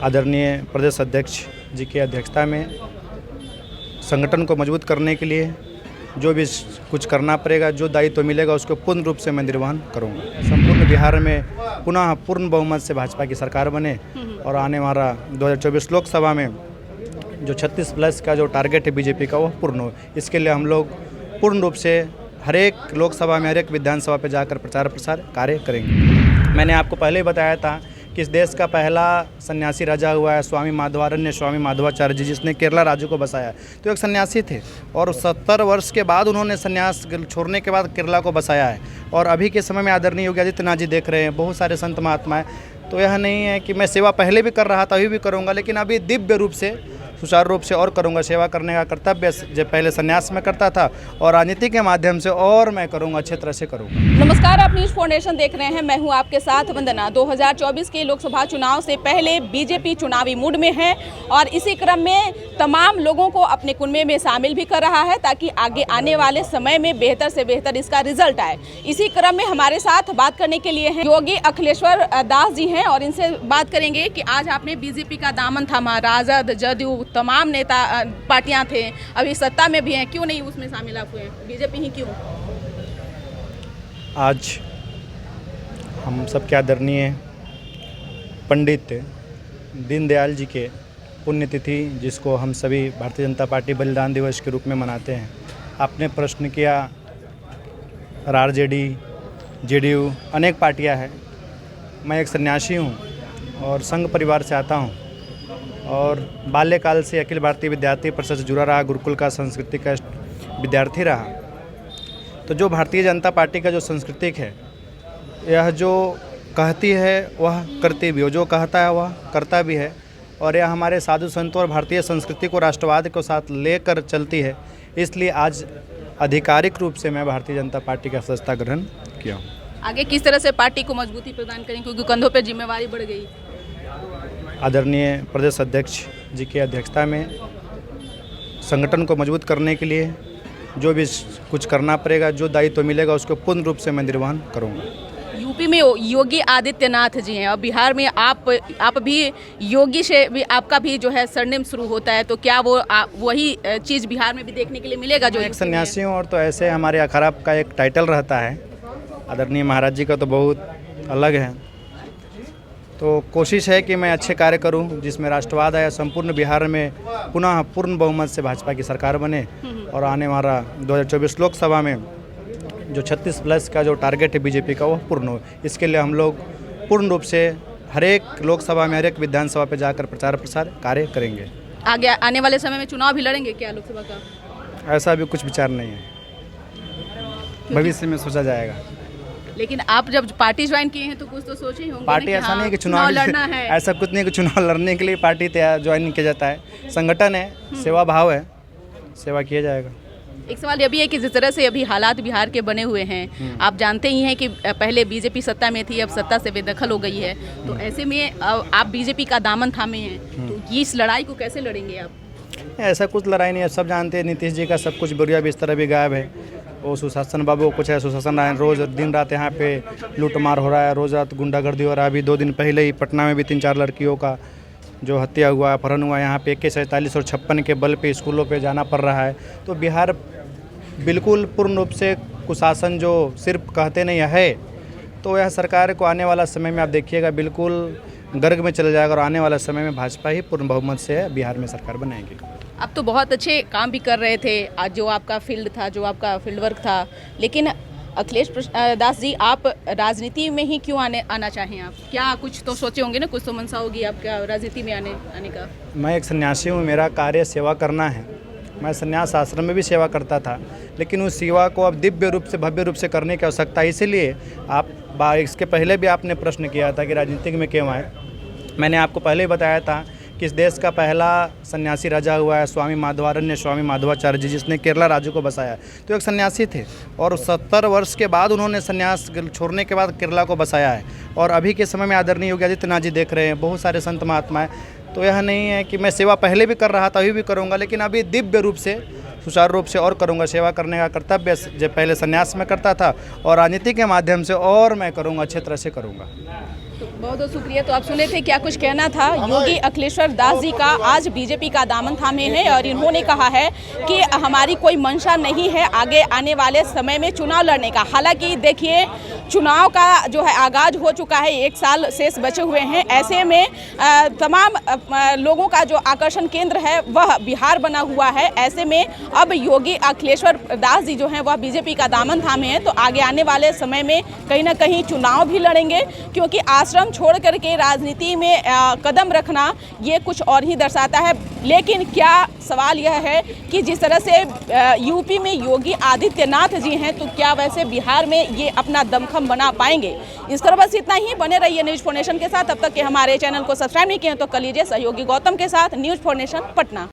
आदरणीय प्रदेश अध्यक्ष जी की अध्यक्षता में संगठन को मजबूत करने के लिए जो भी कुछ करना पड़ेगा, जो दायित्व मिलेगा उसको पूर्ण रूप से मैं निर्वहन करूंगा। संपूर्ण बिहार में पुनः पूर्ण बहुमत से भाजपा की सरकार बने और आने वाला 2024 लोकसभा में जो 36+ का जो टारगेट है बीजेपी का वो पूर्ण हो। इसके लिए हम लोग पूर्ण रूप से हर एक लोकसभा में, हर एक विधानसभा पे जाकर प्रचार प्रसार कार्य करेंगे। मैंने आपको पहले ही बताया था कि इस देश का पहला सन्यासी राजा हुआ है स्वामी माधवारण्य स्वामी माधवाचार्य जी, जिसने केरला राज्य को बसाया। तो एक सन्यासी थे और 70 वर्ष के बाद उन्होंने सन्यास छोड़ने के बाद केरला को बसाया है। और अभी के समय में आदरणीय योगी आदित्यनाथ जी देख रहे हैं, बहुत सारे संत महात्मा हैं। तो यह नहीं है कि मैं सेवा पहले भी कर रहा था, अभी भी करूँगा, लेकिन अभी दिव्य रूप से सुचारू रूप से और करूँगा। सेवा करने का कर्तव्य जो पहले संन्यास में करता था और राजनीति के माध्यम से और मैं करूँगा, अच्छे तरह से करूँगा। नमस्कार, आप न्यूज़ फाउंडेशन देख रहे हैं। मैं हूं आपके साथ वंदना। 2024 के लोकसभा चुनाव से पहले बीजेपी चुनावी मूड में है और इसी क्रम में तमाम लोगों को अपने कुनबे में शामिल भी कर रहा है ताकि आगे आने वाले समय में बेहतर से बेहतर इसका रिजल्ट आए। इसी क्रम में हमारे साथ बात करने के लिए हैं योगी अखिलेश्वर दास जी हैं और इनसे बात करेंगे कि आज आपने बीजेपी का दामन थामा। राजद, जदयू, तमाम नेता पार्टियां थे, अभी सत्ता में भी हैं, क्यों नहीं उसमें शामिल आप हुए? बीजेपी ही क्यों? आज हम सबके आदरणीय पंडित दीनदयाल जी के पुण्यतिथि, जिसको हम सभी भारतीय जनता पार्टी बलिदान दिवस के रूप में मनाते हैं। आपने प्रश्न किया, आरजेडी, जेडीयू, अनेक पार्टियां हैं। मैं एक सन्यासी हूं और संघ परिवार से आता हूं और बाल्यकाल से अखिल भारतीय विद्यार्थी परिषद से जुड़ा रहा, गुरुकुल का संस्कृति का विद्यार्थी रहा। तो जो भारतीय जनता पार्टी का जो सांस्कृतिक है, यह जो कहती है वह करती भी हो, जो कहता है वह करता भी है। और यह हमारे साधु संतों और भारतीय संस्कृति को, राष्ट्रवाद को साथ लेकर चलती है। इसलिए आज आधिकारिक रूप से मैं भारतीय जनता पार्टी का सदस्यता ग्रहण किया हूँ। आगे किस तरह से पार्टी को मजबूती प्रदान करें, क्योंकि कंधों पर जिम्मेवारी बढ़ गई? आदरणीय प्रदेश अध्यक्ष जी की अध्यक्षता में संगठन को मजबूत करने के लिए जो भी कुछ करना पड़ेगा, जो दायित्व मिलेगा उसको पूर्ण रूप से मैं निर्वहन करूंगा। यूपी में योगी आदित्यनाथ जी हैं और बिहार में आप भी योगी से भी, आपका भी जो है सरनेम शुरू होता है, तो क्या वो वही चीज़ बिहार में भी देखने के लिए मिलेगा? जो एक सन्यासी हूँ और तो ऐसे हमारे अखाड़ा का एक टाइटल रहता है, आदरणीय महाराज जी का तो बहुत अलग है। तो कोशिश है कि मैं अच्छे कार्य करूं जिसमें राष्ट्रवाद आया, संपूर्ण बिहार में पुनः पूर्ण बहुमत से भाजपा की सरकार बने और आने वाला 2024 लोकसभा में जो 36+ का जो टारगेट है बीजेपी का वो पूर्ण हो। इसके लिए हम लोग पूर्ण रूप से हर एक लोकसभा में, हर एक विधानसभा पे जाकर प्रचार प्रसार कार्य करेंगे। आगे आने वाले समय में चुनाव भी लड़ेंगे क्या लोकसभा का? ऐसा भी कुछ विचार नहीं है, भविष्य में सोचा जाएगा। लेकिन आप जब पार्टी ज्वाइन किए हैं तो कुछ तो सोचे ही होंगे। पार्टी ऐसा नहीं है कि चुनाव लड़ना है, ऐसा कुछ नहीं कि चुनाव लड़ने के लिए पार्टी ज्वाइन किया जाता है। संगठन है, सेवा भाव है, सेवा किया जाएगा। एक सवाल ये भी है कि जिस तरह से अभी हालात बिहार के बने हुए हैं, आप जानते ही हैं कि पहले बीजेपी सत्ता में थी, अब सत्ता से बेदखल हो गई है, तो ऐसे में आप बीजेपी का दामन थामे हैं, तो इस लड़ाई को कैसे लड़ेंगे आप? ऐसा कुछ लड़ाई नहीं है, सब जानते हैं नीतीश जी का सब कुछ बुरिया बिस्तर भी गायब है। वो सुशासन बाबू कुछ है, सुशासन रहा है, रोज़ दिन रात यहाँ पे लूटमार हो रहा है, रोज़ रात गुंडागर्दी हो रहा है। अभी 2 दिन पहले ही पटना में भी 3-4 लड़कियों का जो हत्या हुआ, अपहरण हुआ। यहाँ पे AK-47 और 56 के बल पे स्कूलों पे जाना पड़ रहा है। तो बिहार बिल्कुल पूर्ण रूप से कुशासन जो सिर्फ कहते नहीं है, तो यह सरकार को आने वाला समय में आप देखिएगा बिल्कुल गर्ग में चले जाएगा और आने वाला समय में भाजपा ही पूर्ण बहुमत से बिहार में सरकार बनाएगी। आप तो बहुत अच्छे काम भी कर रहे थे, आज जो आपका फील्ड था, जो आपका फील्ड वर्क था, लेकिन अखिलेश दास जी, आप राजनीति में ही क्यों आना चाहें? आप क्या कुछ तो सोचे होंगे ना, कुछ तो मनसा होगी आपका राजनीति में आने का? मैं एक सन्यासी हूँ, मेरा कार्य सेवा करना है। मैं संन्यास आश्रम में भी सेवा करता था, लेकिन उस सेवा को अब दिव्य रूप से, भव्य रूप से करने की आवश्यकता है। इसीलिए इसके पहले भी आपने प्रश्न किया था कि राजनीतिक में क्यों आए। मैंने आपको पहले ही बताया था कि इस देश का पहला सन्यासी राजा हुआ है स्वामी माधवारण्य स्वामी माधवाचार्य जी, जिसने केरला राज्य को बसाया। तो एक सन्यासी थे और 70 वर्ष के बाद उन्होंने संन्यास छोड़ने के बाद केरला को बसाया है। और अभी के समय में आदरणीय योगी आदित्यनाथ जी देख रहे हैं, बहुत सारे संत महात्मा हैं। तो यह नहीं है कि मैं सेवा पहले भी कर रहा था, अभी भी करूँगा, लेकिन अभी दिव्य रूप से सुचारू रूप से और करूँगा। सेवा करने का कर्तव्य जो पहले संन्यास में करता था और राजनीति के माध्यम से और मैं करूँगा, अच्छे तरह से करूँगा। बहुत बहुत शुक्रिया। तो आप सुने थे क्या कुछ कहना था योगी अखिलेश्वर दास जी का। आज बीजेपी का दामन थामे हैं और इन्होंने कहा है कि हमारी कोई मंशा नहीं है आगे आने वाले समय में चुनाव लड़ने का। हालांकि देखिए चुनाव का जो है आगाज हो चुका है, 1 साल शेष बचे हुए हैं। ऐसे में तमाम लोगों का जो आकर्षण केंद्र है वह बिहार बना हुआ है। ऐसे में अब योगी अखिलेश्वर दास जी जो हैं वह बीजेपी का दामन थामे हैं, तो आगे आने वाले समय में कहीं ना कहीं चुनाव भी लड़ेंगे, क्योंकि आश्रम छोड़ करके राजनीति में कदम रखना ये कुछ और ही दर्शाता है। लेकिन क्या सवाल यह है कि जिस तरह से यूपी में योगी आदित्यनाथ जी हैं, तो क्या वैसे बिहार में ये अपना दमखम बना पाएंगे? इस तरह बस इतना ही। बने रहिए न्यूज़ 4 नेशन के साथ। तब तक के हमारे चैनल को सब्सक्राइब नहीं किए तो कर लीजिए। सहयोगी गौतम के साथ न्यूज़ 4 नेशन पटना।